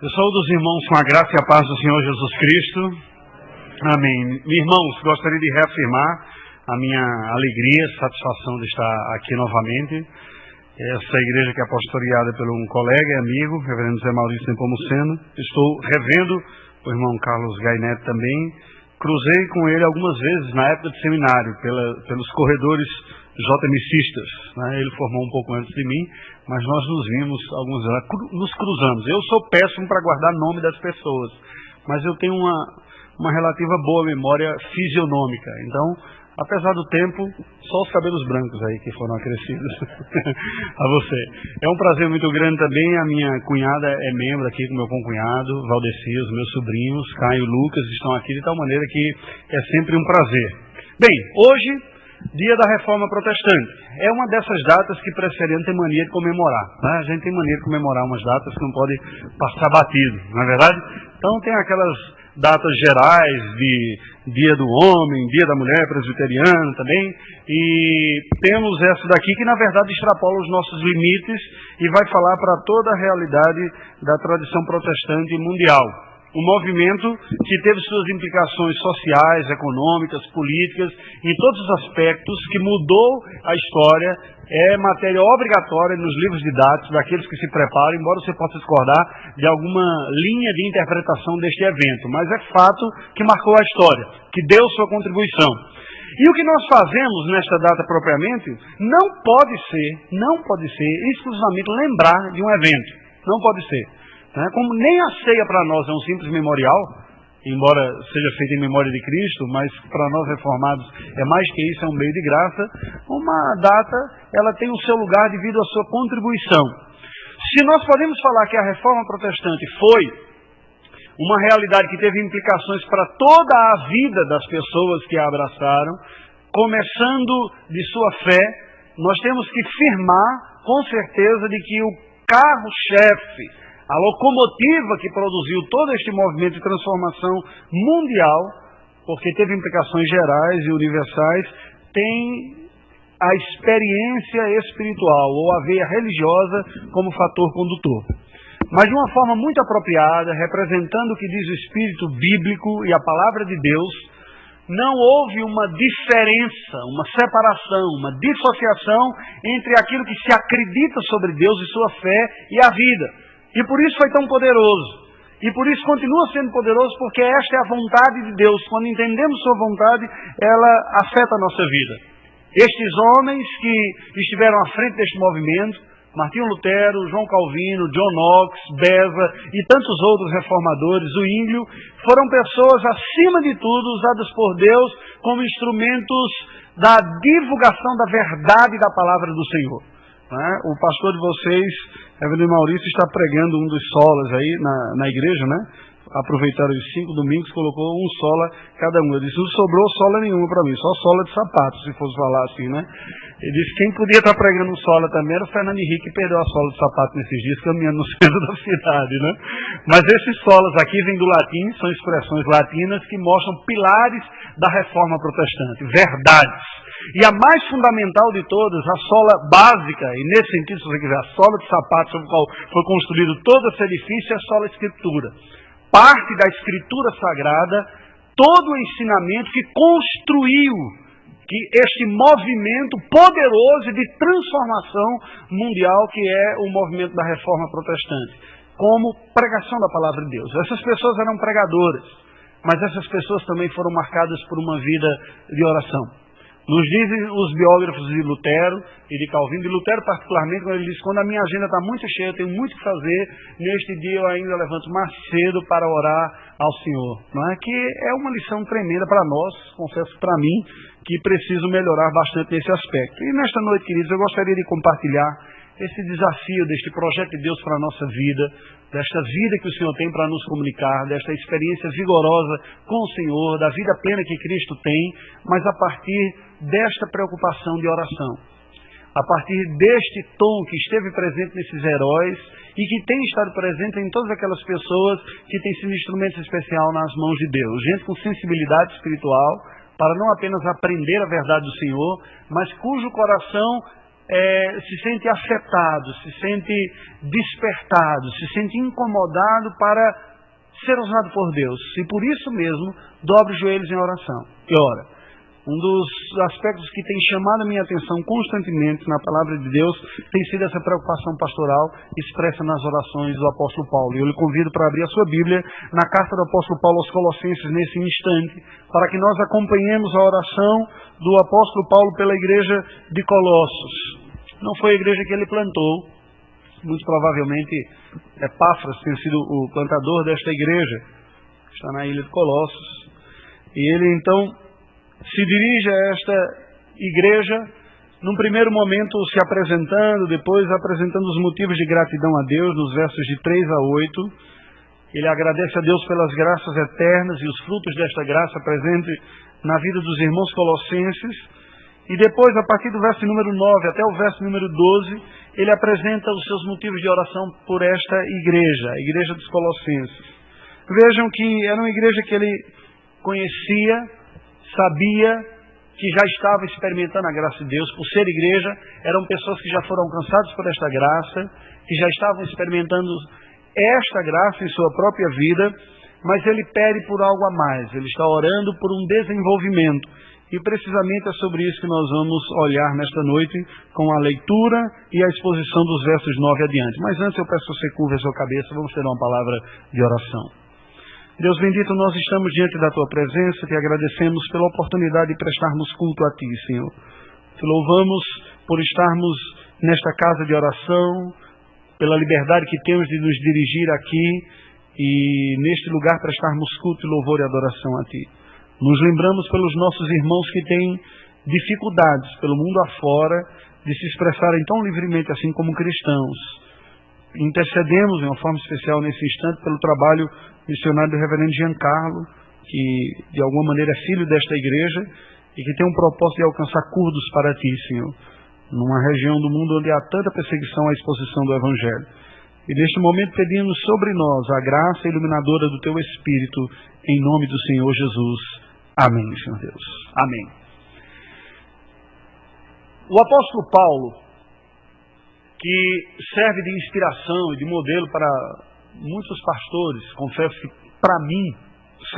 Eu saúdo os irmãos com a graça e a paz do Senhor Jesus Cristo. Amém. Irmãos, gostaria de reafirmar a minha alegria e satisfação de estar aqui novamente. Essa igreja que é pastoreada por um colega e amigo, reverendo Zé Maurício Nepomuceno. Estou revendo o irmão Carlos Gaineto também. Cruzei com ele algumas vezes na época de seminário, pelos corredores JMCistas, né? Ele formou um pouco antes de mim, mas nós nos vimos algumas vezes, nos cruzamos. Eu sou péssimo para guardar nome das pessoas, mas eu tenho uma relativa boa memória fisionômica. Então, apesar do tempo, só os cabelos brancos aí que foram acrescidos a você. É um prazer muito grande também. A minha cunhada é membro aqui com meu concunhado, Valdeci, os meus sobrinhos, Caio e Lucas, estão aqui de tal maneira que é sempre um prazer. Bem, hoje, dia da Reforma Protestante. É uma dessas datas que presbiteriano tem mania de comemorar, né? A gente tem mania de comemorar umas datas que não pode passar batido, não é verdade? Então tem aquelas datas gerais de Dia do Homem, Dia da Mulher presbiteriana também, e temos essa daqui que na verdade extrapola os nossos limites e vai falar para toda a realidade da tradição protestante mundial. Um movimento que teve suas implicações sociais, econômicas, políticas, em todos os aspectos, que mudou a história, é matéria obrigatória nos livros didáticos daqueles que se preparam, embora você possa discordar de alguma linha de interpretação deste evento, mas é fato que marcou a história, que deu sua contribuição. E o que nós fazemos nesta data propriamente não pode ser exclusivamente lembrar de um evento, não pode ser. Como nem a ceia para nós é um simples memorial, embora seja feita em memória de Cristo, mas para nós reformados é mais que isso, é um meio de graça. Uma data, ela tem o seu lugar devido à sua contribuição. Se nós podemos falar que a Reforma Protestante foi uma realidade que teve implicações para toda a vida das pessoas que a abraçaram, começando de sua fé, nós temos que firmar com certeza de que o carro-chefe, a locomotiva que produziu todo este movimento de transformação mundial, porque teve implicações gerais e universais, tem a experiência espiritual ou a veia religiosa como fator condutor. Mas de uma forma muito apropriada, representando o que diz o Espírito bíblico e a palavra de Deus, não houve uma diferença, uma separação, uma dissociação entre aquilo que se acredita sobre Deus e sua fé e a vida. E por isso foi tão poderoso. E por isso continua sendo poderoso, porque esta é a vontade de Deus. Quando entendemos sua vontade, ela afeta a nossa vida. Estes homens que estiveram à frente deste movimento, Martinho Lutero, João Calvino, John Knox, Beza e tantos outros reformadores, o Zwinglio, foram pessoas, acima de tudo, usadas por Deus como instrumentos da divulgação da verdade da palavra do Senhor. O pastor de vocês, reverendo Maurício, está pregando um dos solas aí na igreja, né? Aproveitaram os 5 domingos, colocou um sola cada um. Eu disse, não sobrou sola nenhuma para mim, só sola de sapato, se fosse falar assim, né? Ele disse, quem podia estar pregando um sola também era o Fernando Henrique, que perdeu a sola de sapato nesses dias, caminhando no centro da cidade, né? Mas esses solas aqui vêm do latim, são expressões latinas que mostram pilares da reforma protestante, verdades. E a mais fundamental de todas, a sola básica, e nesse sentido, se você quiser, a sola de sapato sobre a qual foi construído todo esse edifício, é a sola Escritura. Parte da Escritura Sagrada, todo o ensinamento que construiu este movimento poderoso de transformação mundial que é o movimento da Reforma Protestante, como pregação da Palavra de Deus. Essas pessoas eram pregadoras, mas essas pessoas também foram marcadas por uma vida de oração. Nos dizem os biógrafos de Lutero e de Calvino, de Lutero particularmente, quando ele diz, quando a minha agenda está muito cheia, eu tenho muito que fazer, neste dia eu ainda levanto mais cedo para orar ao Senhor. Não é? Que é uma lição tremenda para nós, confesso para mim, que preciso melhorar bastante nesse aspecto. E nesta noite, queridos, eu gostaria de compartilhar esse desafio deste projeto de Deus para a nossa vida, desta vida que o Senhor tem para nos comunicar, desta experiência vigorosa com o Senhor, da vida plena que Cristo tem, mas a partir desta preocupação de oração, a partir deste tom que esteve presente nesses heróis e que tem estado presente em todas aquelas pessoas que têm sido instrumentos especiais nas mãos de Deus, gente com sensibilidade espiritual, para não apenas aprender a verdade do Senhor, mas cujo coração se sente afetado, se sente despertado, se sente incomodado para ser usado por Deus. E por isso mesmo, dobre os joelhos em oração e ora. Um dos aspectos que tem chamado a minha atenção constantemente na palavra de Deus tem sido essa preocupação pastoral expressa nas orações do apóstolo Paulo. Eu lhe convido para abrir a sua Bíblia na carta do apóstolo Paulo aos Colossenses nesse instante, para que nós acompanhemos a oração do apóstolo Paulo pela igreja de Colossos. Não foi a igreja que ele plantou, muito provavelmente Epáfras tem sido o plantador desta igreja, que está na ilha de Colossos. E ele então se dirige a esta igreja, num primeiro momento se apresentando, depois apresentando os motivos de gratidão a Deus, nos versos de 3 a 8. Ele agradece a Deus pelas graças eternas e os frutos desta graça presente na vida dos irmãos colossenses. E depois, a partir do verso número 9 até o verso número 12, ele apresenta os seus motivos de oração por esta igreja, a igreja dos colossenses. Vejam que era uma igreja que ele conhecia, sabia que já estava experimentando a graça de Deus. Por ser igreja, eram pessoas que já foram alcançadas por esta graça, que já estavam experimentando esta graça em sua própria vida, mas ele pede por algo a mais. Ele está orando por um desenvolvimento. E precisamente é sobre isso que nós vamos olhar nesta noite, com a leitura e a exposição dos versos 9 adiante. Mas antes eu peço que você curva a sua cabeça, vamos ter uma palavra de oração. Deus bendito, nós estamos diante da Tua presença, te agradecemos pela oportunidade de prestarmos culto a Ti, Senhor. Te louvamos por estarmos nesta casa de oração, pela liberdade que temos de nos dirigir aqui e neste lugar prestarmos culto, louvor e adoração a Ti. Nos lembramos pelos nossos irmãos que têm dificuldades pelo mundo afora de se expressarem tão livremente assim como cristãos. Intercedemos de uma forma especial nesse instante pelo trabalho missionário do reverendo Giancarlo, que de alguma maneira é filho desta igreja e que tem um propósito de alcançar curdos para Ti, Senhor, numa região do mundo onde há tanta perseguição à exposição do Evangelho. E neste momento pedimos sobre nós a graça iluminadora do Teu Espírito, em nome do Senhor Jesus. Amém, Senhor Deus. Amém. O apóstolo Paulo, que serve de inspiração e de modelo para muitos pastores, confesso que para mim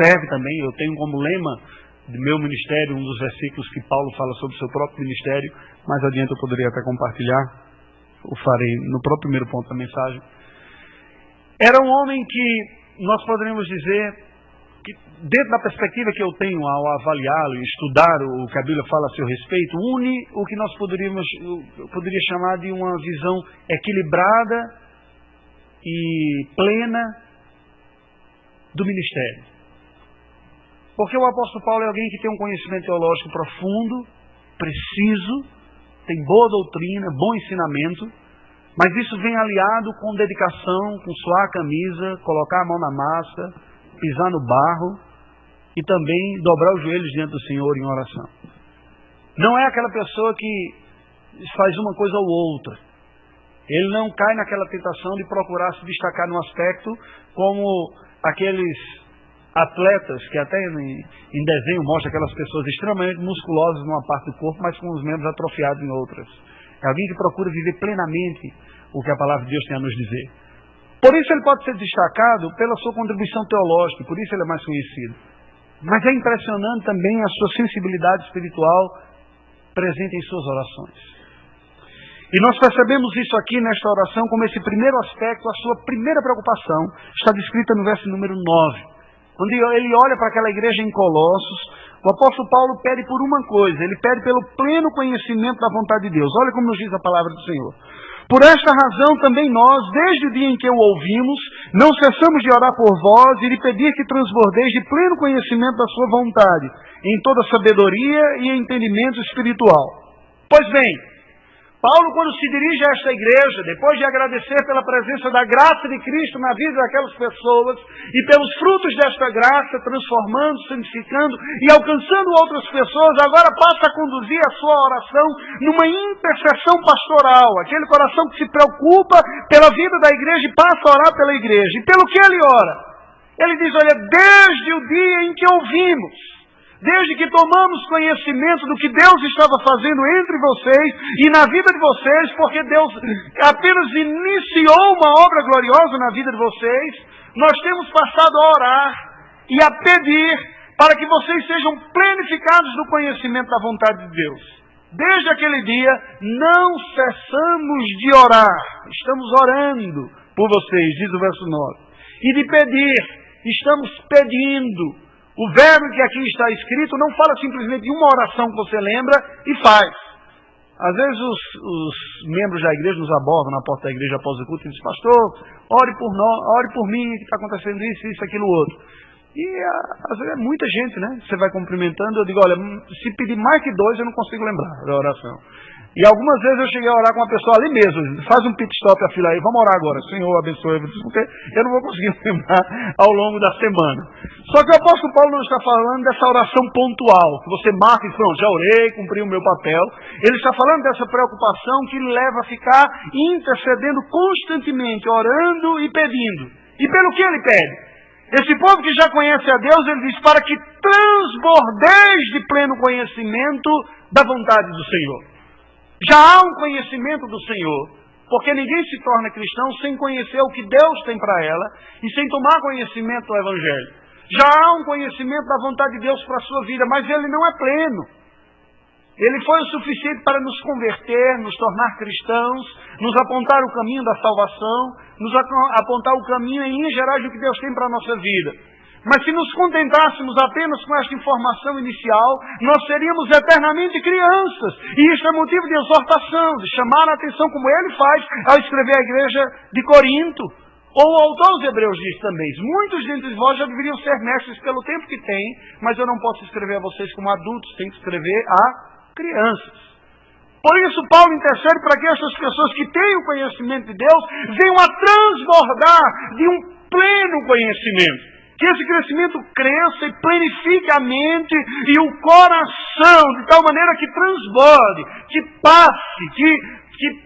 serve também. Eu tenho como lema do meu ministério um dos versículos que Paulo fala sobre o seu próprio ministério. Mais adiante eu poderia até compartilhar, o farei no próprio primeiro ponto da mensagem. Era um homem que nós poderíamos dizer que, dentro da perspectiva que eu tenho ao avaliá-lo e estudar o que a Bíblia fala a seu respeito, une o que nós poderia chamar de uma visão equilibrada e plena do ministério. Porque o apóstolo Paulo é alguém que tem um conhecimento teológico profundo, preciso, tem boa doutrina, bom ensinamento, mas isso vem aliado com dedicação, com suar a camisa, colocar a mão na massa, pisar no barro e também dobrar os joelhos diante do Senhor em oração. Não é aquela pessoa que faz uma coisa ou outra. Ele não cai naquela tentação de procurar se destacar num aspecto como aqueles atletas que até em desenho mostra aquelas pessoas extremamente musculosas numa parte do corpo, mas com os membros atrofiados em outras. É alguém que procura viver plenamente o que a palavra de Deus tem a nos dizer. Por isso ele pode ser destacado pela sua contribuição teológica, por isso ele é mais conhecido. Mas é impressionante também a sua sensibilidade espiritual presente em suas orações. E nós percebemos isso aqui nesta oração como esse primeiro aspecto, a sua primeira preocupação, está descrita no verso número 9. Quando ele olha para aquela igreja em Colossos, o apóstolo Paulo pede por uma coisa, ele pede pelo pleno conhecimento da vontade de Deus. Olha como nos diz a palavra do Senhor. Por esta razão também nós, desde o dia em que o ouvimos, não cessamos de orar por vós e de pedir que transbordeis de pleno conhecimento da sua vontade, em toda sabedoria e entendimento espiritual. Pois bem, Paulo, quando se dirige a esta igreja, depois de agradecer pela presença da graça de Cristo na vida daquelas pessoas e pelos frutos desta graça, transformando, santificando e alcançando outras pessoas, agora passa a conduzir a sua oração numa intercessão pastoral, aquele coração que se preocupa pela vida da igreja e passa a orar pela igreja. E pelo que ele ora? Ele diz, olha, desde o dia em que ouvimos, desde que tomamos conhecimento do que Deus estava fazendo entre vocês e na vida de vocês, porque Deus apenas iniciou uma obra gloriosa na vida de vocês, nós temos passado a orar e a pedir para que vocês sejam plenificados no conhecimento da vontade de Deus. Desde aquele dia, não cessamos de orar. Estamos orando por vocês, diz o verso 9. E de pedir, estamos pedindo. O verbo que aqui está escrito não fala simplesmente de uma oração que você lembra e faz. Às vezes os membros da igreja nos abordam na porta da igreja após o culto e dizem: pastor, ore por nós, ore por mim, que está acontecendo isso, aquilo, outro. E às vezes é muita gente, né? Você vai cumprimentando, eu digo: olha, se pedir mais que 2, eu não consigo lembrar da oração. E algumas vezes eu cheguei a orar com uma pessoa ali mesmo: faz um pit stop a fila aí, vamos orar agora, Senhor abençoe, porque eu não vou conseguir lembrar ao longo da semana. Só que o apóstolo Paulo não está falando dessa oração pontual, que você marca e pronto, já orei, cumpri o meu papel. Ele está falando dessa preocupação que leva a ficar intercedendo constantemente, orando e pedindo. E pelo que ele pede? Esse povo que já conhece a Deus, ele diz: para que transbordeis de pleno conhecimento da vontade do Senhor. Já há um conhecimento do Senhor, porque ninguém se torna cristão sem conhecer o que Deus tem para ela e sem tomar conhecimento do Evangelho. Já há um conhecimento da vontade de Deus para a sua vida, mas ele não é pleno. Ele foi o suficiente para nos converter, nos tornar cristãos, nos apontar o caminho da salvação, nos apontar o caminho em linhas gerais do que Deus tem para a nossa vida. Mas se nos contentássemos apenas com esta informação inicial, nós seríamos eternamente crianças. E isso é motivo de exortação, de chamar a atenção, como ele faz ao escrever a igreja de Corinto. Ou o autor aos Hebreus diz também: muitos dentre vós já deveriam ser mestres pelo tempo que têm, mas eu não posso escrever a vocês como adultos, tenho que escrever a crianças. Por isso Paulo intercede para que essas pessoas que têm o conhecimento de Deus venham a transbordar de um pleno conhecimento. Que esse crescimento cresça e plenifique a mente e o coração, de tal maneira que transborde, que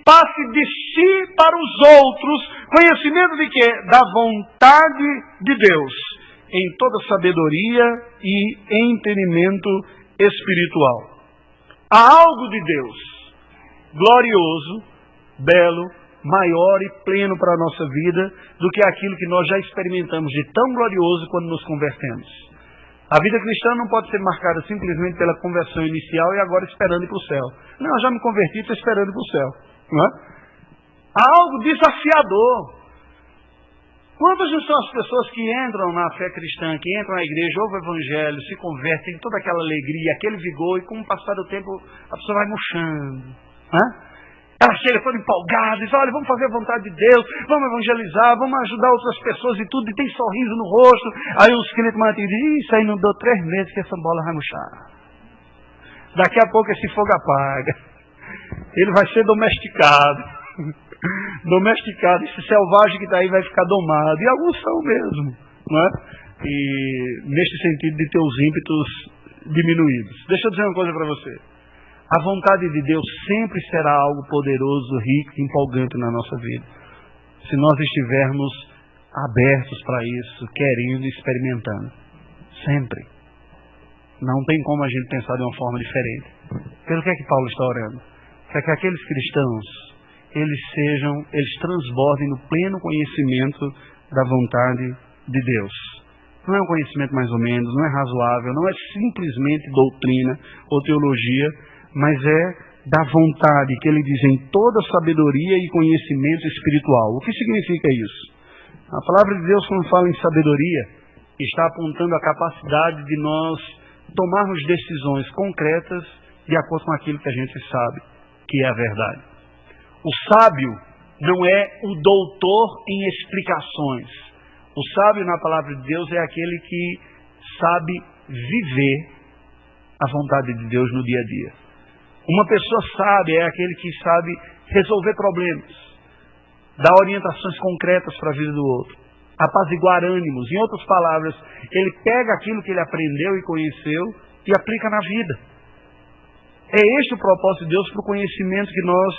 passe de si para os outros, conhecimento de quê? Da vontade de Deus, em toda sabedoria e entendimento espiritual. Há algo de Deus glorioso, belo, maior e pleno para a nossa vida do que aquilo que nós já experimentamos de tão glorioso quando nos convertemos. A vida cristã não pode ser marcada simplesmente pela conversão inicial e agora esperando ir para o céu. Não, eu já me converti e estou esperando ir para o céu. Não é? Há algo desafiador. Quantas não são as pessoas que entram na fé cristã, que entram na igreja, ouvem o evangelho, se convertem, tem toda aquela alegria, aquele vigor, e com o passar do tempo a pessoa vai murchando. Não é? Ela chega toda empolgada, diz: olha, vamos fazer a vontade de Deus, vamos evangelizar, vamos ajudar outras pessoas e tudo, e tem sorriso no rosto. Aí os crentes matinhos dizem: isso aí não deu 3 meses que essa bola vai murchar. Daqui a pouco esse fogo apaga. Ele vai ser domesticado. Domesticado, esse selvagem que está aí vai ficar domado. E alguns são mesmo, não é? E neste sentido de ter os ímpetos diminuídos. Deixa eu dizer uma coisa para você. A vontade de Deus sempre será algo poderoso, rico e empolgante na nossa vida. Se nós estivermos abertos para isso, querendo e experimentando. Sempre. Não tem como a gente pensar de uma forma diferente. Pelo que é que Paulo está orando? Para que aqueles cristãos, eles transbordem no pleno conhecimento da vontade de Deus. Não é um conhecimento mais ou menos, não é razoável, não é simplesmente doutrina ou teologia, mas é da vontade, que ele diz, em toda sabedoria e conhecimento espiritual. O que significa isso? A palavra de Deus, quando fala em sabedoria, está apontando a capacidade de nós tomarmos decisões concretas de acordo com aquilo que a gente sabe que é a verdade. O sábio não é o doutor em explicações. O sábio, na palavra de Deus, é aquele que sabe viver a vontade de Deus no dia a dia. Uma pessoa sábia é aquele que sabe resolver problemas, dar orientações concretas para a vida do outro, apaziguar ânimos. Em outras palavras, ele pega aquilo que ele aprendeu e conheceu e aplica na vida. É este o propósito de Deus para o conhecimento que nós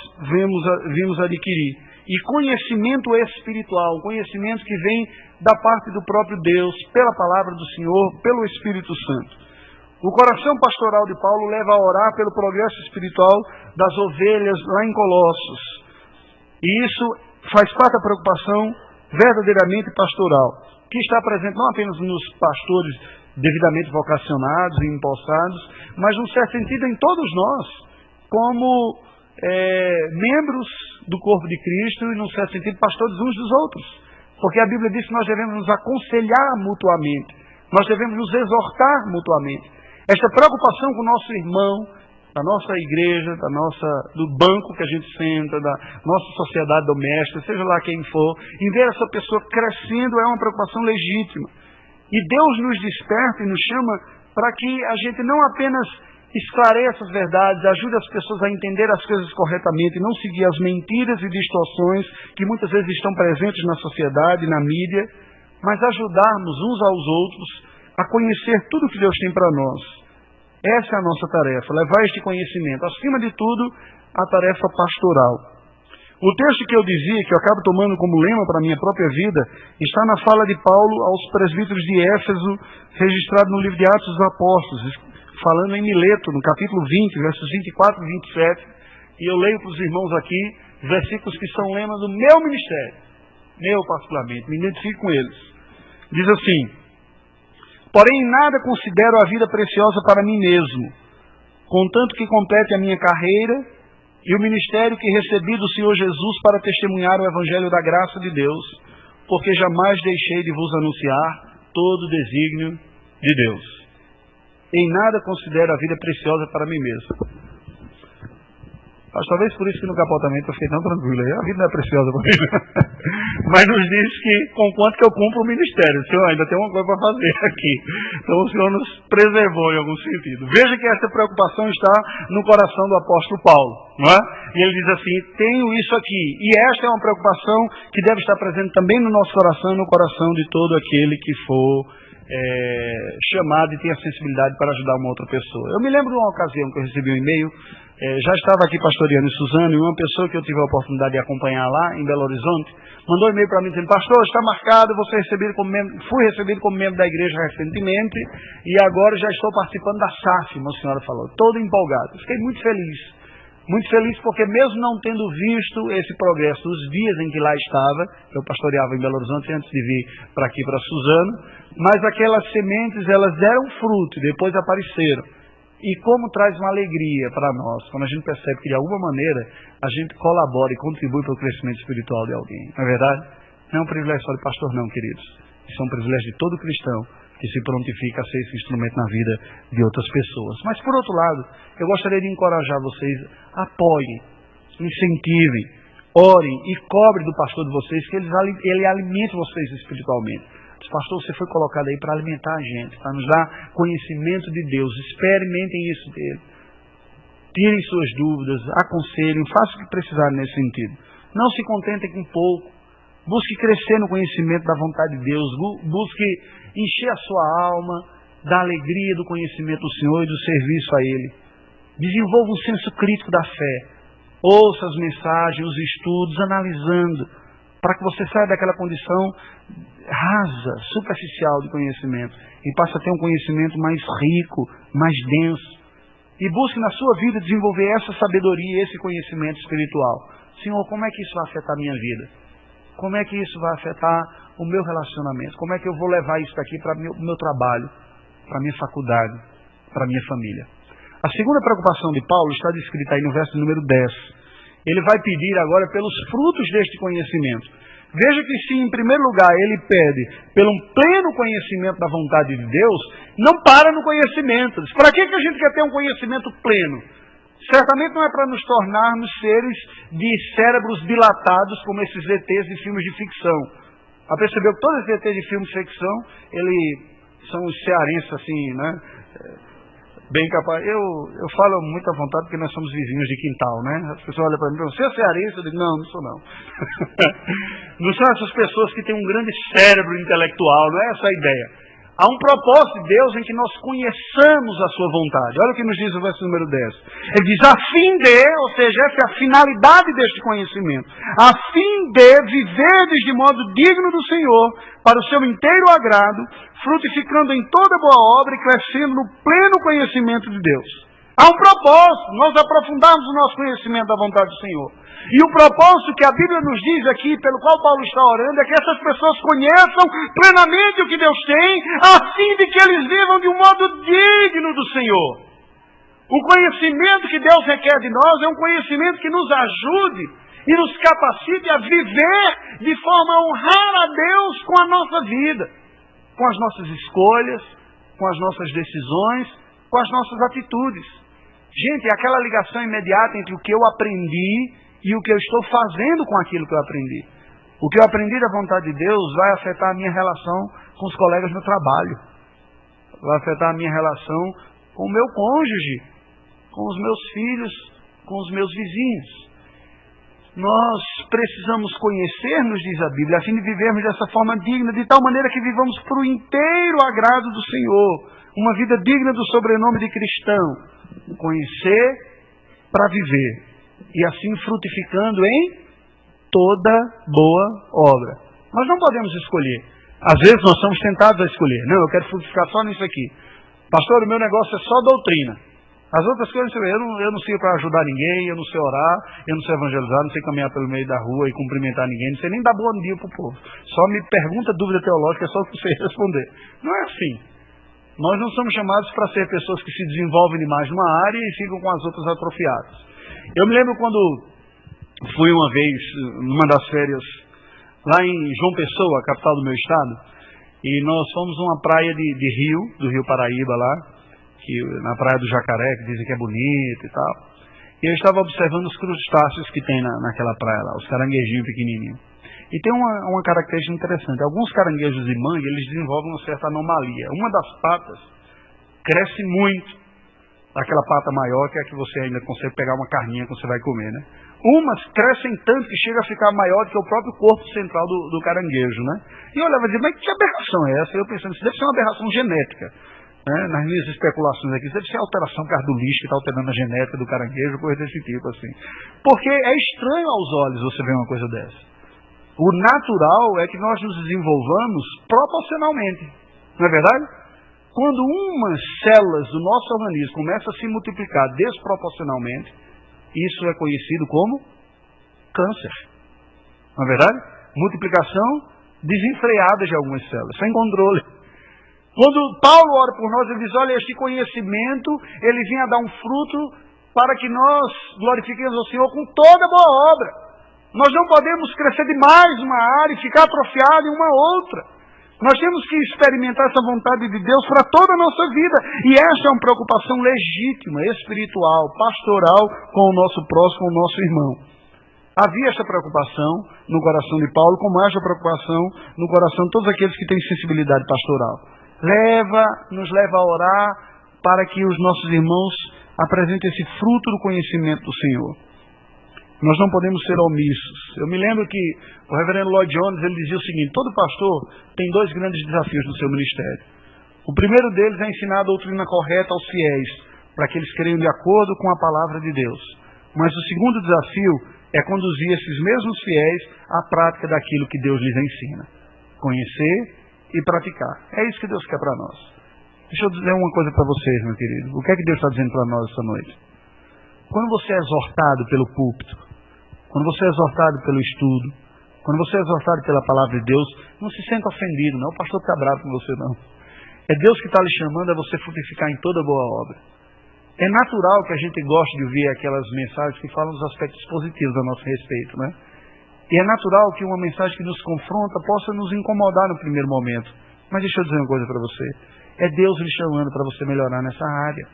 vimos adquirir. E conhecimento espiritual, conhecimento que vem da parte do próprio Deus, pela palavra do Senhor, pelo Espírito Santo. O coração pastoral de Paulo leva a orar pelo progresso espiritual das ovelhas lá em Colossos. E isso faz parte da preocupação verdadeiramente pastoral, que está presente não apenas nos pastores devidamente vocacionados e empossados, mas, num certo sentido, em todos nós, como membros do corpo de Cristo e, num certo sentido, pastores uns dos outros. Porque a Bíblia diz que nós devemos nos aconselhar mutuamente, nós devemos nos exortar mutuamente. Esta preocupação com o nosso irmão, da nossa igreja, do banco que a gente senta, da nossa sociedade doméstica, seja lá quem for, em ver essa pessoa crescendo é uma preocupação legítima. E Deus nos desperta e nos chama para que a gente não apenas esclareça as verdades, ajude as pessoas a entender as coisas corretamente, não seguir as mentiras e distorções que muitas vezes estão presentes na sociedade, na mídia, mas ajudarmos uns aos outros a conhecer tudo que Deus tem para nós. Essa é a nossa tarefa, levar este conhecimento. Acima de tudo, a tarefa pastoral. O texto que eu dizia, que eu acabo tomando como lema para a minha própria vida, está na fala de Paulo aos presbíteros de Éfeso, registrado no livro de Atos dos Apóstolos, falando em Mileto, no capítulo 20, versos 24 e 27. E eu leio para os irmãos aqui versículos que são lemas do meu ministério, meu particularmente, me identifico com eles. Diz assim: porém, em nada considero a vida preciosa para mim mesmo, contanto que complete a minha carreira e o ministério que recebi do Senhor Jesus para testemunhar o Evangelho da graça de Deus, porque jamais deixei de vos anunciar todo o desígnio de Deus. Em nada considero a vida preciosa para mim mesmo. Mas talvez por isso que no capotamento eu fiquei tão tranquilo. A vida não é preciosa para mim. Mas nos diz que, conquanto que eu cumpro o ministério, o Senhor ainda tem uma coisa para fazer aqui. Então o Senhor nos preservou em algum sentido. Veja que essa preocupação está no coração do apóstolo Paulo, não é? E ele diz assim: tenho isso aqui. E esta é uma preocupação que deve estar presente também no nosso coração e no coração de todo aquele que for chamado e tem a sensibilidade para ajudar uma outra pessoa. Eu me lembro de uma ocasião que eu recebi um e-mail. Já estava aqui pastoreando em Suzano, e uma pessoa que eu tive a oportunidade de acompanhar lá, em Belo Horizonte, mandou um e-mail para mim dizendo: pastor, está marcado, fui recebido como membro da igreja recentemente, e agora já estou participando da SAF, uma senhora falou, todo empolgado. Eu fiquei muito feliz porque mesmo não tendo visto esse progresso os dias em que lá estava, eu pastoreava em Belo Horizonte antes de vir para aqui, para Suzano, mas aquelas sementes, elas deram fruto e depois apareceram. E como traz uma alegria para nós, quando a gente percebe que de alguma maneira a gente colabora e contribui para o crescimento espiritual de alguém. Não é verdade? Não é um privilégio só de pastor não, queridos. Isso é um privilégio de todo cristão que se prontifica a ser esse instrumento na vida de outras pessoas. Mas por outro lado, eu gostaria de encorajar vocês: apoiem, incentivem, orem e cobrem do pastor de vocês que ele alimente vocês espiritualmente. Pastor, você foi colocado aí para alimentar a gente, para nos dar conhecimento de Deus. Experimentem isso dele. Tirem suas dúvidas, aconselhem, façam o que precisarem nesse sentido. Não se contentem com pouco. Busque crescer no conhecimento da vontade de Deus. Busque encher a sua alma da alegria do conhecimento do Senhor e do serviço a Ele. Desenvolva um senso crítico da fé. Ouça as mensagens, os estudos, analisando, para que você saia daquela condição rasa, superficial de conhecimento e passe a ter um conhecimento mais rico, mais denso. E busque na sua vida desenvolver essa sabedoria, esse conhecimento espiritual. Senhor, como é que isso vai afetar a minha vida? Como é que isso vai afetar o meu relacionamento? Como é que eu vou levar isso daqui para o meu trabalho, para a minha faculdade, para a minha família? A segunda preocupação de Paulo está descrita aí no verso número 10. Ele vai pedir agora pelos frutos deste conhecimento. Veja que se em primeiro lugar ele pede pelo pleno conhecimento da vontade de Deus, não para no conhecimento. Para que a gente quer ter um conhecimento pleno? Certamente não é para nos tornarmos seres de cérebros dilatados como esses ETs de filmes de ficção. Já percebeu que todos esses ETs de filmes de ficção, eles são os cearenses assim, né? Bem capaz. Eu falo muito à vontade porque nós somos vizinhos de quintal, né? As pessoas olham para mim e você é cearense? Eu digo, não sou não. Não são essas pessoas que têm um grande cérebro intelectual, não é essa a ideia. Há um propósito de Deus em que nós conheçamos a sua vontade. Olha o que nos diz o verso número 10. Ele diz, a fim de, ou seja, essa é a finalidade deste conhecimento, a fim de viverdes de modo digno do Senhor, para o seu inteiro agrado, frutificando em toda boa obra e crescendo no pleno conhecimento de Deus. Há um propósito, nós aprofundarmos o nosso conhecimento da vontade do Senhor. E o propósito que a Bíblia nos diz aqui, pelo qual Paulo está orando, é que essas pessoas conheçam plenamente o que Deus tem, a fim de que eles vivam de um modo digno do Senhor. O conhecimento que Deus requer de nós é um conhecimento que nos ajude e nos capacite a viver de forma a honrar a Deus com a nossa vida, com as nossas escolhas, com as nossas decisões, com as nossas atitudes. Gente, é aquela ligação imediata entre o que eu aprendi e o que eu estou fazendo com aquilo que eu aprendi. O que eu aprendi da vontade de Deus vai afetar a minha relação com os colegas no trabalho. Vai afetar a minha relação com o meu cônjuge, com os meus filhos, com os meus vizinhos. Nós precisamos conhecer, nos diz a Bíblia, a fim de vivermos dessa forma digna, de tal maneira que vivamos para o inteiro agrado do Senhor. Uma vida digna do sobrenome de cristão. Conhecer para viver. E assim frutificando em toda boa obra. Nós não podemos escolher. Às vezes nós somos tentados a escolher. Não, eu quero frutificar só nisso aqui. Pastor, o meu negócio é só doutrina. As outras coisas, eu não sirvo para ajudar ninguém, eu não sei orar, eu não sei evangelizar, não sei caminhar pelo meio da rua e cumprimentar ninguém, não sei nem dar bom dia para o povo. Só me pergunta dúvida teológica, é só o que você responder. Não é assim. Nós não somos chamados para ser pessoas que se desenvolvem demais numa área e ficam com as outras atrofiadas. Eu me lembro quando fui uma vez, numa das férias, lá em João Pessoa, a capital do meu estado, e nós fomos numa praia do Rio Paraíba lá, na praia do Jacaré, que dizem que é bonita e tal. E eu estava observando os crustáceos que tem naquela praia lá, os caranguejinhos pequenininhos. E tem uma característica interessante. Alguns caranguejos de mangue, eles desenvolvem uma certa anomalia. Uma das patas cresce muito. Aquela pata maior, que é a que você ainda consegue pegar uma carninha que você vai comer, né? Umas crescem tanto que chega a ficar maior do que o próprio corpo central do caranguejo, né? E eu olhava e dizia, mas que aberração é essa? E eu pensando, isso deve ser uma aberração genética. Né? Nas minhas especulações aqui, isso deve ser alteração por causa do lixo que está alterando a genética do caranguejo, coisa desse tipo, assim. Porque é estranho aos olhos você ver uma coisa dessa. O natural é que nós nos desenvolvamos proporcionalmente, não é verdade? Quando umas células do nosso organismo começam a se multiplicar desproporcionalmente, isso é conhecido como câncer. Não é verdade? Multiplicação desenfreada de algumas células, sem controle. Quando Paulo ora por nós, ele diz, olha, este conhecimento, ele vinha dar um fruto para que nós glorifiquemos ao Senhor com toda boa obra. Nós não podemos crescer demais uma área e ficar atrofiado em uma outra. Nós temos que experimentar essa vontade de Deus para toda a nossa vida. E essa é uma preocupação legítima, espiritual, pastoral com o nosso próximo, com o nosso irmão. Havia essa preocupação no coração de Paulo, como há essa preocupação no coração de todos aqueles que têm sensibilidade pastoral. Nos leva a orar para que os nossos irmãos apresentem esse fruto do conhecimento do Senhor. Nós não podemos ser omissos. Eu me lembro que o reverendo Lloyd Jones, ele dizia o seguinte, todo pastor tem dois grandes desafios no seu ministério. O primeiro deles é ensinar a doutrina correta aos fiéis, para que eles creiam de acordo com a palavra de Deus. Mas o segundo desafio é conduzir esses mesmos fiéis à prática daquilo que Deus lhes ensina. Conhecer e praticar. É isso que Deus quer para nós. Deixa eu dizer uma coisa para vocês, meu querido. O que é que Deus está dizendo para nós essa noite? Quando você é exortado pelo púlpito, quando você é exortado pelo estudo, quando você é exortado pela palavra de Deus, não se sinta ofendido, não. O pastor está bravo com você, não. É Deus que está lhe chamando a você frutificar em toda boa obra. É natural que a gente goste de ouvir aquelas mensagens que falam dos aspectos positivos a nosso respeito, né? E é natural que uma mensagem que nos confronta possa nos incomodar no primeiro momento. Mas deixa eu dizer uma coisa para você. É Deus lhe chamando para você melhorar nessa área.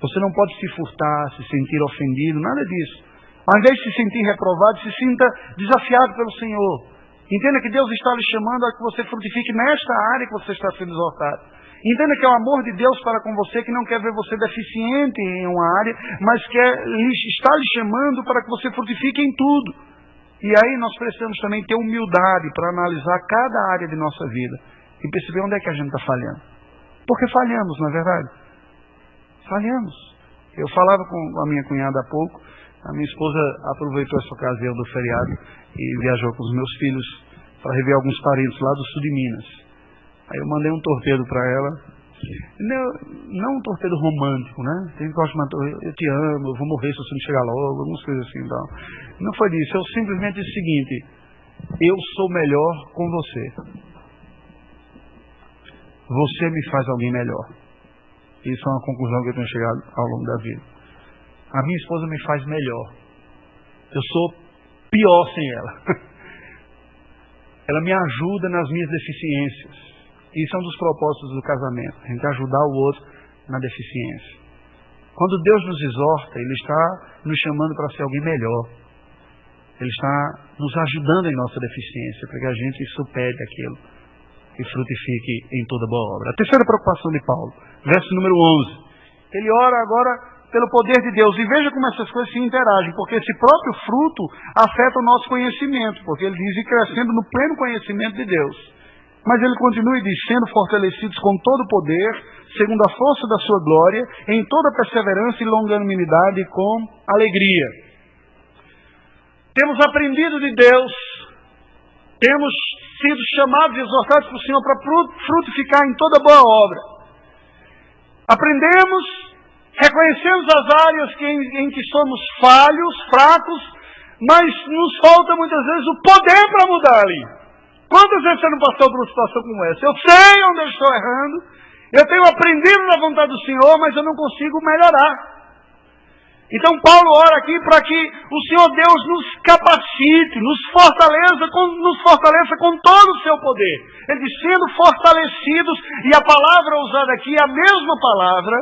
Você não pode se furtar, se sentir ofendido, nada disso. Ao invés de se sentir reprovado, se sinta desafiado pelo Senhor. Entenda que Deus está lhe chamando a que você frutifique nesta área que você está sendo exortado. Entenda que é o amor de Deus para com você, que não quer ver você deficiente em uma área, mas está lhe chamando para que você frutifique em tudo. E aí nós precisamos também ter humildade para analisar cada área de nossa vida e perceber onde é que a gente está falhando. Porque falhamos, não é verdade? Falhamos. Eu falava com a minha cunhada há pouco, a minha esposa aproveitou essa ocasião do feriado e viajou com os meus filhos para rever alguns parentes lá do sul de Minas. Aí eu mandei um torpedo para ela, não um torpedo romântico, né? Tem que gostar de eu te amo, eu vou morrer se você não chegar logo, algumas coisas assim. Não foi disso, eu simplesmente disse o seguinte: eu sou melhor com você. Você me faz alguém melhor. Isso é uma conclusão que eu tenho chegado ao longo da vida. A minha esposa me faz melhor. Eu sou pior sem ela. Ela me ajuda nas minhas deficiências. Isso é um dos propósitos do casamento, a gente ajudar o outro na deficiência. Quando Deus nos exorta, Ele está nos chamando para ser alguém melhor. Ele está nos ajudando em nossa deficiência, para que a gente supere aquilo e frutifique em toda boa obra. A terceira preocupação de Paulo, verso número 11. Ele ora agora pelo poder de Deus. E veja como essas coisas se interagem, porque esse próprio fruto afeta o nosso conhecimento, porque ele diz: ir crescendo no pleno conhecimento de Deus. Mas ele continua e diz: sendo fortalecidos com todo o poder, segundo a força da sua glória, em toda perseverança e longanimidade com alegria. Temos aprendido de Deus, temos sido chamados e exortados pelo Senhor para frutificar em toda boa obra. Aprendemos, reconhecemos as áreas em que somos falhos, fracos, mas nos falta muitas vezes o poder para mudar ali. Quantas vezes você não passou por uma situação como essa? Eu sei onde eu estou errando, eu tenho aprendido na vontade do Senhor, mas eu não consigo melhorar. Então Paulo ora aqui para que o Senhor Deus nos capacite, nos fortaleça com todo o seu poder. Ele diz: sendo fortalecidos, e a palavra usada aqui é a mesma palavra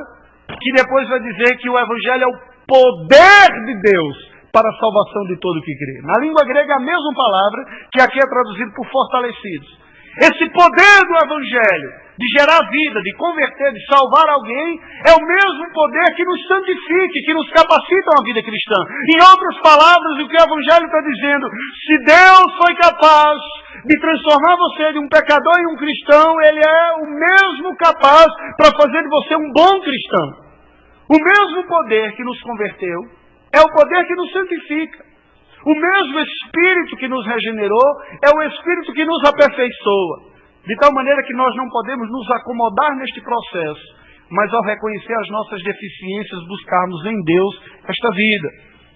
que depois vai dizer que o Evangelho é o poder de Deus para a salvação de todo o que crê. Na língua grega é a mesma palavra que aqui é traduzido por fortalecidos. Esse poder do Evangelho, de gerar vida, de converter, de salvar alguém, é o mesmo poder que nos santifica, que nos capacita a uma vida cristã. Em outras palavras, o que o Evangelho está dizendo: se Deus foi capaz de transformar você de um pecador em um cristão, Ele é o mesmo capaz para fazer de você um bom cristão. O mesmo poder que nos converteu é o poder que nos santifica. O mesmo Espírito que nos regenerou é o Espírito que nos aperfeiçoa. De tal maneira que nós não podemos nos acomodar neste processo, mas ao reconhecer as nossas deficiências, buscarmos em Deus esta vida,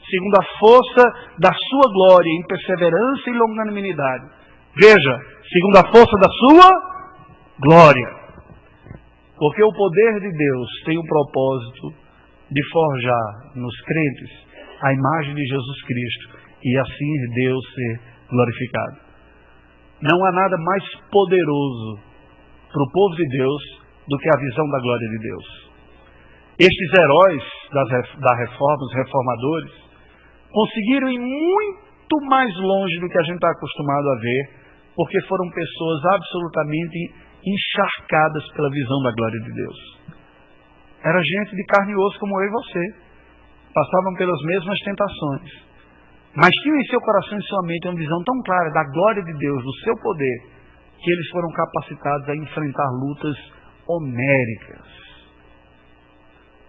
segundo a força da sua glória, em perseverança e longanimidade. Veja, segundo a força da sua glória. Porque o poder de Deus tem o propósito de forjar nos crentes a imagem de Jesus Cristo, e assim Deus ser glorificado. Não há nada mais poderoso para o povo de Deus do que a visão da glória de Deus. Estes heróis da reforma, os reformadores, conseguiram ir muito mais longe do que a gente está acostumado a ver, porque foram pessoas absolutamente encharcadas pela visão da glória de Deus. Era gente de carne e osso como eu e você. Passavam pelas mesmas tentações, mas tinham em seu coração e sua mente uma visão tão clara da glória de Deus, do seu poder, que eles foram capacitados a enfrentar lutas homéricas.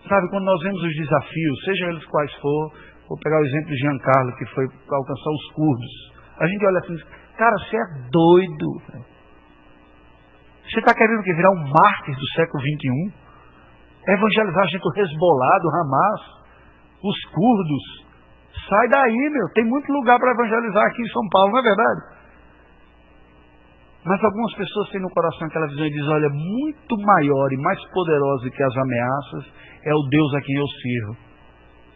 Sabe, quando nós vemos os desafios, seja eles quais for, vou pegar o exemplo de Giancarlo, que foi para alcançar os curdos. A gente olha assim, cara, você é doido. Você está querendo virar um mártir do século XXI? Evangelizar a gente do Hezbollah, do Hamas, os curdos. Sai daí, meu. Tem muito lugar para evangelizar aqui em São Paulo, não é verdade? Mas algumas pessoas têm no coração aquela visão e dizem: olha, muito maior e mais poderoso que as ameaças é o Deus a quem eu sirvo.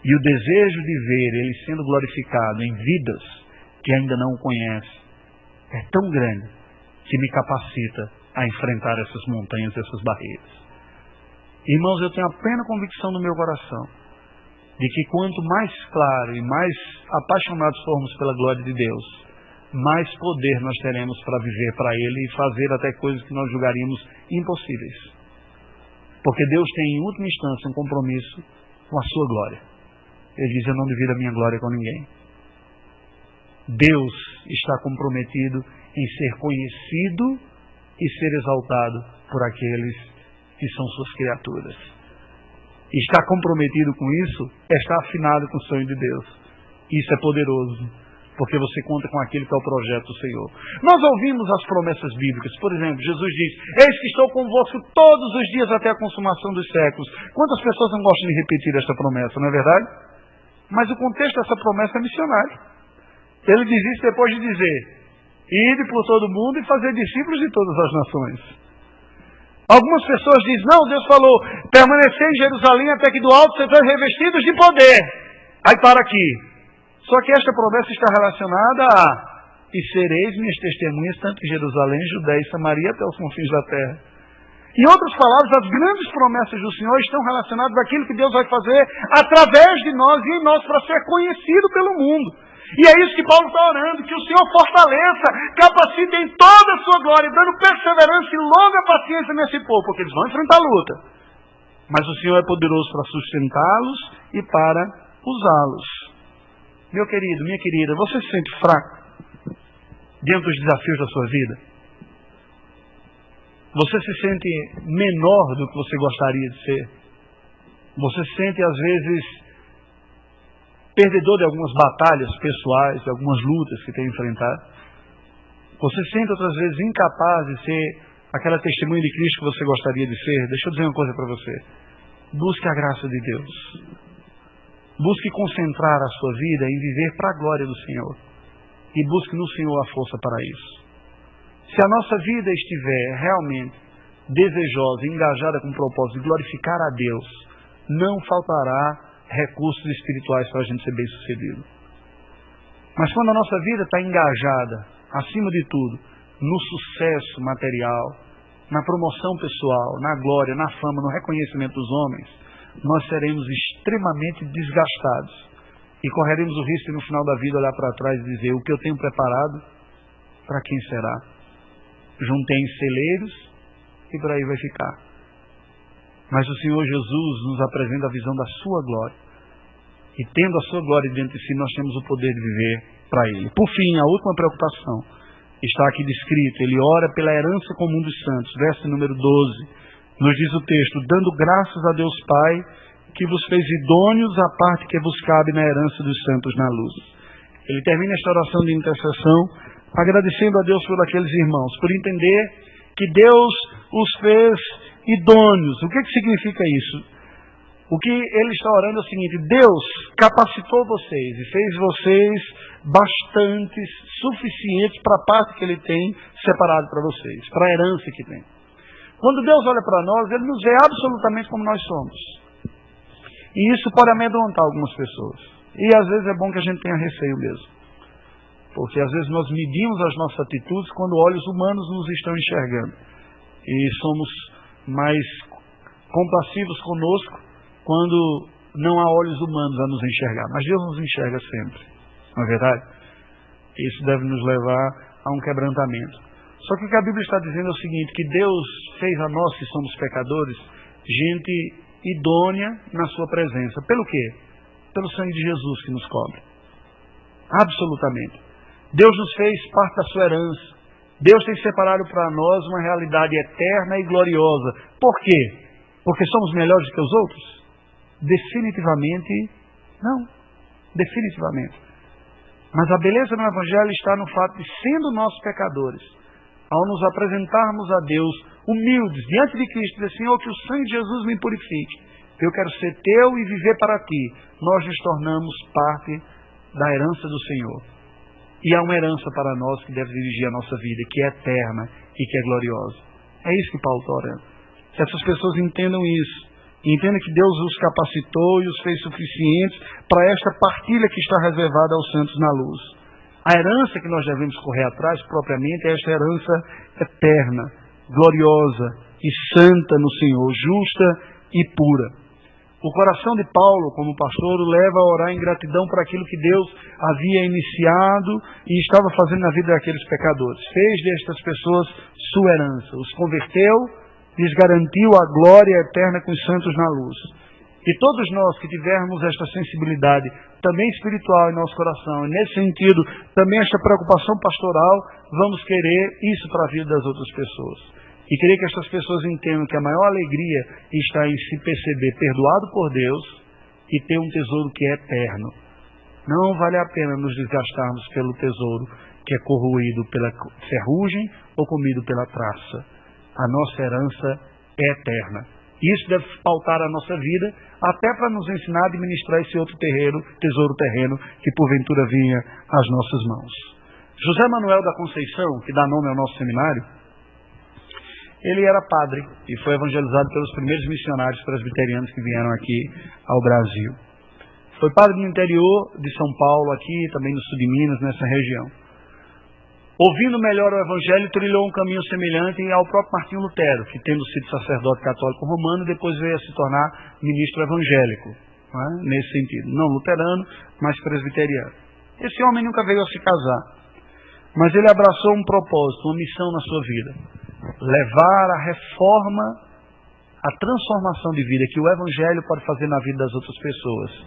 E o desejo de ver Ele sendo glorificado em vidas que ainda não o conhecem é tão grande que me capacita a enfrentar essas montanhas, essas barreiras. Irmãos, eu tenho a plena convicção no meu coração de que quanto mais claro e mais apaixonados formos pela glória de Deus, mais poder nós teremos para viver para Ele e fazer até coisas que nós julgaríamos impossíveis. Porque Deus tem em última instância um compromisso com a sua glória. Ele diz: eu não divido a minha glória com ninguém. Deus está comprometido em ser conhecido e ser exaltado por aqueles que são suas criaturas. E estar comprometido com isso é estar afinado com o sonho de Deus. Isso é poderoso, porque você conta com aquilo que é o projeto do Senhor. Nós ouvimos as promessas bíblicas. Por exemplo, Jesus diz: eis que estou convosco todos os dias até a consumação dos séculos. Quantas pessoas não gostam de repetir esta promessa, não é verdade? Mas o contexto dessa promessa é missionário. Ele diz isso depois de dizer: ide por todo mundo e fazer discípulos de todas as nações. Algumas pessoas dizem: não, Deus falou, permanecer em Jerusalém até que do alto sejam revestidos de poder. Aí para aqui. Só que esta promessa está relacionada a: e sereis minhas testemunhas tanto em Jerusalém, Judéia e Samaria até os confins da terra. Em outras palavras, as grandes promessas do Senhor estão relacionadas àquilo que Deus vai fazer através de nós e em nós para ser conhecido pelo mundo. E é isso que Paulo está orando, que o Senhor fortaleça, capacite em toda a sua glória, dando perseverança e longa paciência nesse povo, porque eles vão enfrentar a luta. Mas o Senhor é poderoso para sustentá-los e para usá-los. Meu querido, minha querida, você se sente fraco diante dos desafios da sua vida? Você se sente menor do que você gostaria de ser? Você se sente, às vezes, perdedor de algumas batalhas pessoais, de algumas lutas que tem enfrentado? Você se sente, outras vezes, incapaz de ser aquela testemunha de Cristo que você gostaria de ser? Deixa eu dizer uma coisa para você. Busque a graça de Deus. Busque concentrar a sua vida em viver para a glória do Senhor. E busque no Senhor a força para isso. Se a nossa vida estiver realmente desejosa e engajada com o propósito de glorificar a Deus, não faltará recursos espirituais para a gente ser bem sucedido. Mas quando a nossa vida está engajada, acima de tudo, no sucesso material, na promoção pessoal, na glória, na fama, no reconhecimento dos homens, nós seremos extremamente desgastados e correremos o risco de no final da vida olhar para trás e dizer: o que eu tenho preparado, para quem será? Juntei em celeiros e por aí vai ficar. Mas o Senhor Jesus nos apresenta a visão da sua glória. E tendo a sua glória diante de si, nós temos o poder de viver para Ele. Por fim, a última preocupação está aqui descrita. Ele ora pela herança comum dos santos. Verso número 12. Nos diz o texto: dando graças a Deus Pai, que vos fez idôneos à parte que vos cabe na herança dos santos na luz. Ele termina esta oração de intercessão agradecendo a Deus por aqueles irmãos, por entender que Deus os fez idôneos. O que significa isso? O que ele está orando é o seguinte: Deus capacitou vocês e fez vocês bastantes, suficientes para a parte que Ele tem separado para vocês, para a herança que tem. Quando Deus olha para nós, Ele nos vê absolutamente como nós somos. E isso pode amedrontar algumas pessoas. E às vezes é bom que a gente tenha receio mesmo. Porque às vezes nós medimos as nossas atitudes quando olhos humanos nos estão enxergando. E somos mais compassivos conosco quando não há olhos humanos a nos enxergar. Mas Deus nos enxerga sempre, não é verdade? Isso deve nos levar a um quebrantamento. Só que o que a Bíblia está dizendo é o seguinte: que Deus fez a nós, que somos pecadores, gente idônea na sua presença. Pelo quê? Pelo sangue de Jesus que nos cobre. Absolutamente. Deus nos fez parte da sua herança. Deus tem separado para nós uma realidade eterna e gloriosa. Por quê? Porque somos melhores que os outros? Definitivamente não. Definitivamente. Mas a beleza no Evangelho está no fato de, sendo nós pecadores, ao nos apresentarmos a Deus humildes diante de Cristo, dizer: Senhor, que o sangue de Jesus me purifique. Eu quero ser teu e viver para ti. Nós nos tornamos parte da herança do Senhor. E há uma herança para nós que deve dirigir a nossa vida, que é eterna e que é gloriosa. É isso que Paulo está orando. Que essas pessoas entendam isso. E entendam que Deus os capacitou e os fez suficientes para esta partilha que está reservada aos santos na luz. A herança que nós devemos correr atrás, propriamente, é esta herança eterna, gloriosa e santa no Senhor, justa e pura. O coração de Paulo, como pastor, o leva a orar em gratidão por aquilo que Deus havia iniciado e estava fazendo na vida daqueles pecadores. Fez destas pessoas sua herança, os converteu, lhes garantiu a glória eterna com os santos na luz. E todos nós que tivermos esta sensibilidade, também espiritual em nosso coração, e nesse sentido, também esta preocupação pastoral, vamos querer isso para a vida das outras pessoas. E queria que essas pessoas entendam que a maior alegria está em se perceber perdoado por Deus e ter um tesouro que é eterno. Não vale a pena nos desgastarmos pelo tesouro que é corroído pela ferrugem ou comido pela traça. A nossa herança é eterna. Isso deve pautar a nossa vida, até para nos ensinar a administrar esse outro tesouro terreno, que porventura vinha às nossas mãos. José Manuel da Conceição, que dá nome ao nosso seminário, ele era padre e foi evangelizado pelos primeiros missionários presbiterianos que vieram aqui ao Brasil. Foi padre no interior de São Paulo, aqui também no sul de Minas, nessa região. Ouvindo melhor o Evangelho, trilhou um caminho semelhante ao próprio Martinho Lutero, que tendo sido sacerdote católico romano, depois veio a se tornar ministro evangélico, não é? Nesse sentido. Não luterano, mas presbiteriano. Esse homem nunca veio a se casar, mas ele abraçou um propósito, uma missão na sua vida. Levar a reforma, a transformação de vida que o Evangelho pode fazer na vida das outras pessoas.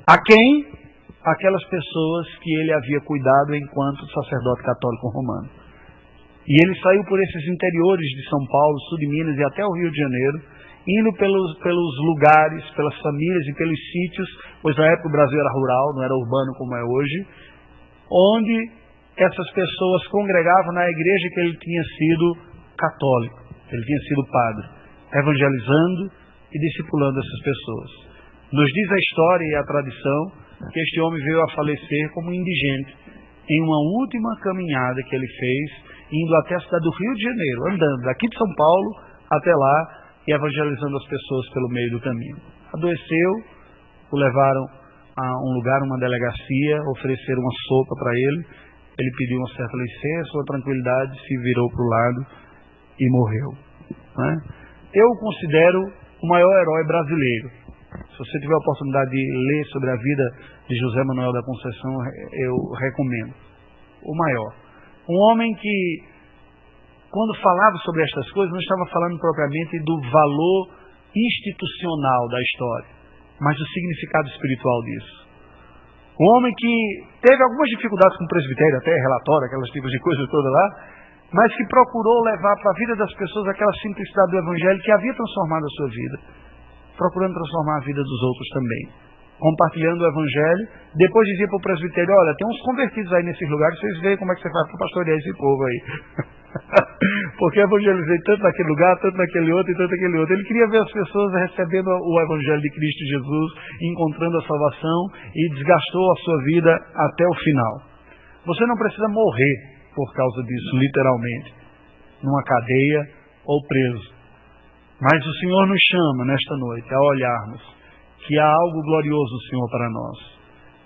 A quem? Aquelas pessoas que ele havia cuidado enquanto sacerdote católico romano. E ele saiu por esses interiores de São Paulo, sul de Minas e até o Rio de Janeiro, indo pelos lugares, pelas famílias e pelos sítios, pois na época o Brasil era rural, não era urbano como é hoje, onde essas pessoas congregavam na igreja que ele tinha sido católico, ele tinha sido padre, evangelizando e discipulando essas pessoas. Nos diz a história e a tradição que este homem veio a falecer como indigente em uma última caminhada que ele fez, indo até a cidade do Rio de Janeiro, andando daqui de São Paulo até lá e evangelizando as pessoas pelo meio do caminho. Adoeceu, o levaram a um lugar, uma delegacia, ofereceram uma sopa para ele, ele pediu uma certa licença, uma tranquilidade, se virou para o lado e morreu. Né? Eu o considero o maior herói brasileiro. Se você tiver a oportunidade de ler sobre a vida de José Manuel da Conceição, eu recomendo. O maior. Um homem que, quando falava sobre estas coisas, não estava falando propriamente do valor institucional da história, mas do significado espiritual disso. Um homem que teve algumas dificuldades com o presbitério, até relatório, aquelas tipos de coisas todas lá, mas que procurou levar para a vida das pessoas aquela simplicidade do Evangelho que havia transformado a sua vida, procurando transformar a vida dos outros também, compartilhando o Evangelho. Depois dizia para o presbitério: olha, tem uns convertidos aí nesses lugares, vocês veem como é que você faz para pastorear esse povo aí. Porque evangelizei tanto naquele lugar, tanto naquele outro e tanto naquele outro. Ele queria ver as pessoas recebendo o Evangelho de Cristo Jesus, encontrando a salvação, e desgastou a sua vida até o final. Você não precisa morrer por causa disso, literalmente, numa cadeia ou preso. Mas o Senhor nos chama nesta noite a olharmos que há algo glorioso do Senhor para nós.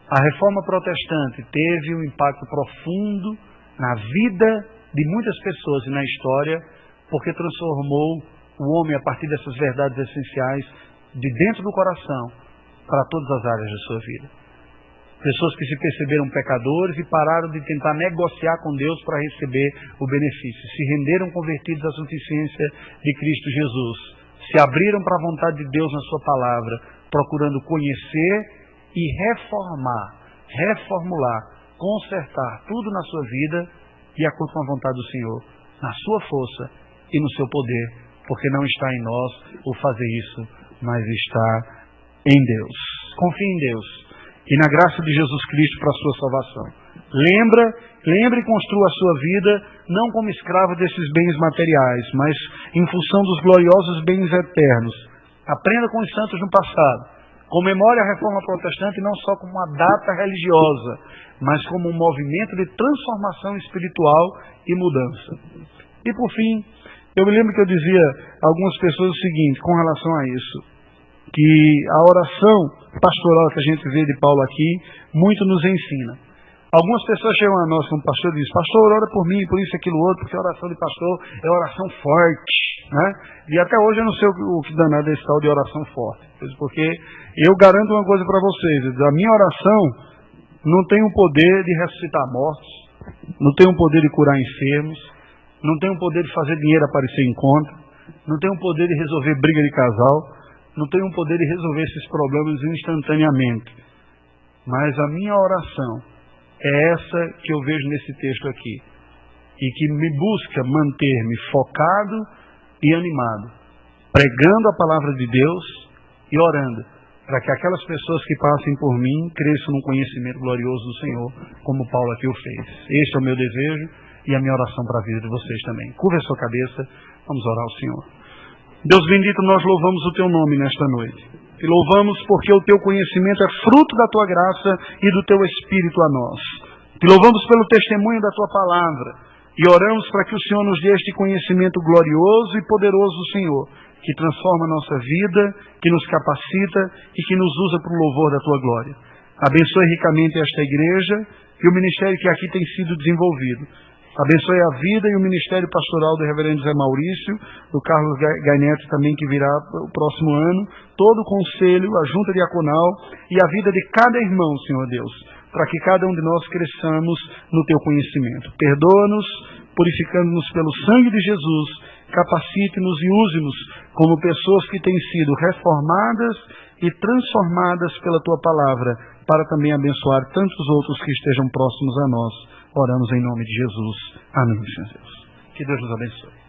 A reforma protestante teve um impacto profundo na vida de muitas pessoas e na história, porque transformou o homem a partir dessas verdades essenciais de dentro do coração para todas as áreas da sua vida. Pessoas que se perceberam pecadores e pararam de tentar negociar com Deus para receber o benefício. Se renderam convertidos à suficiência de Cristo Jesus. Se abriram para a vontade de Deus na sua palavra, procurando conhecer e reformular, consertar tudo na sua vida de acordo com a vontade do Senhor, na sua força e no seu poder, porque não está em nós o fazer isso, mas está em Deus. Confie em Deus e na graça de Jesus Cristo para a sua salvação. Lembre e construa a sua vida não como escravo desses bens materiais, mas em função dos gloriosos bens eternos. Aprenda com os santos no passado. Comemore a reforma protestante não só como uma data religiosa, mas como um movimento de transformação espiritual e mudança. E por fim, eu me lembro que eu dizia a algumas pessoas o seguinte, com relação a isso, que a oração pastoral que a gente vê de Paulo aqui, muito nos ensina. Algumas pessoas chegam a nós como pastor e dizem: pastor, ora por mim, por isso, aquilo, outro, porque a oração de pastor é oração forte, né? E até hoje eu não sei o que danado é esse tal de oração forte, porque eu garanto uma coisa para vocês: a minha oração não tem o poder de ressuscitar mortos, não tem o poder de curar enfermos, não tem o poder de fazer dinheiro aparecer em conta, não tem o poder de resolver briga de casal, não tem o poder de resolver esses problemas instantaneamente. Mas a minha oração é essa que eu vejo nesse texto aqui, e que me busca manter-me focado e animado, pregando a palavra de Deus e orando, para que aquelas pessoas que passem por mim cresçam no conhecimento glorioso do Senhor, como Paulo aqui o fez. Este é o meu desejo e a minha oração para a vida de vocês também. Curva a sua cabeça, vamos orar ao Senhor. Deus bendito, nós louvamos o teu nome nesta noite. Te louvamos porque o teu conhecimento é fruto da tua graça e do teu Espírito a nós. Te louvamos pelo testemunho da tua palavra e oramos para que o Senhor nos dê este conhecimento glorioso e poderoso do Senhor, que transforma a nossa vida, que nos capacita e que nos usa para o louvor da tua glória. Abençoe ricamente esta igreja e o ministério que aqui tem sido desenvolvido. Abençoe a vida e o ministério pastoral do reverendo Zé Maurício, do Carlos Gaineto também, que virá o próximo ano, todo o conselho, a junta diaconal e a vida de cada irmão, Senhor Deus, para que cada um de nós cresçamos no teu conhecimento. Perdoa-nos, purificando-nos pelo sangue de Jesus, capacite-nos e use-nos como pessoas que têm sido reformadas e transformadas pela tua palavra, para também abençoar tantos outros que estejam próximos a nós. Oramos em nome de Jesus. Amém, Senhor Deus. Que Deus nos abençoe.